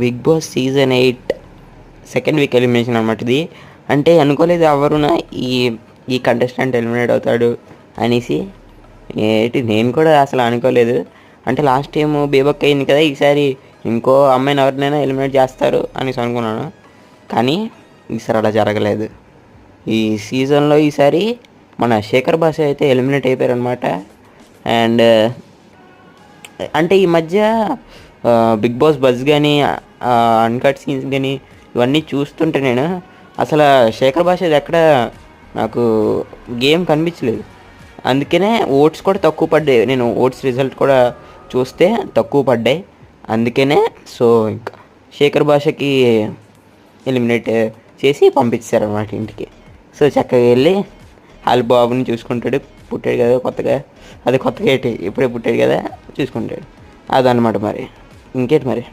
Big Boss season 8 second week elimination అనమాట ఇది. అంటే అనుకోలేదు ఎవరునా ఈ ఈ కంటెస్టెంట్ ఎలిమినేట్ అవుతాడు అనేసి. నేను కూడా అసలు అనుకోలేదు. అంటే లాస్ట్ టైం బేబక్ అయింది కదా, ఈసారి ఇంకో అమ్మాయిని ఎవరినైనా ఎలిమినేట్ చేస్తారు అనేసి అనుకున్నాను. కానీ ఈసారి అలా జరగలేదు. ఈ సీజన్లో ఈసారి మన శేఖర్ భాష అయితే ఎలిమినేట్ అయిపోయారనమాట. అండ్ అంటే ఈ మధ్య బిగ్ బాస్ బజ్ కానీ అన్కట్ సీన్స్ కానీ ఇవన్నీ చూస్తుంటే నేను అసలు శేఖర్ భాషది ఎక్కడ నాకు గేమ్ కనిపించలేదు. అందుకనే ఓట్స్ కూడా తక్కువ పడ్డాయి. నేను ఓట్స్ రిజల్ట్ కూడా చూస్తే తక్కువ పడ్డాయి. అందుకనే సో ఇంకా శేఖర్ భాషకి ఎలిమినేట్ చేసి పంపించారన్నమాట ఇంటికి. సో చక్కగా వెళ్ళి వాళ్ళ బాబుని చూసుకుంటాడు. పుట్టాడు కదా కొత్తగా, అది కొత్తగా ఇప్పుడే పుట్టాడు కదా చూసుకుంటాడు. అదనమాట మరి. ఇంకేంటి మరి.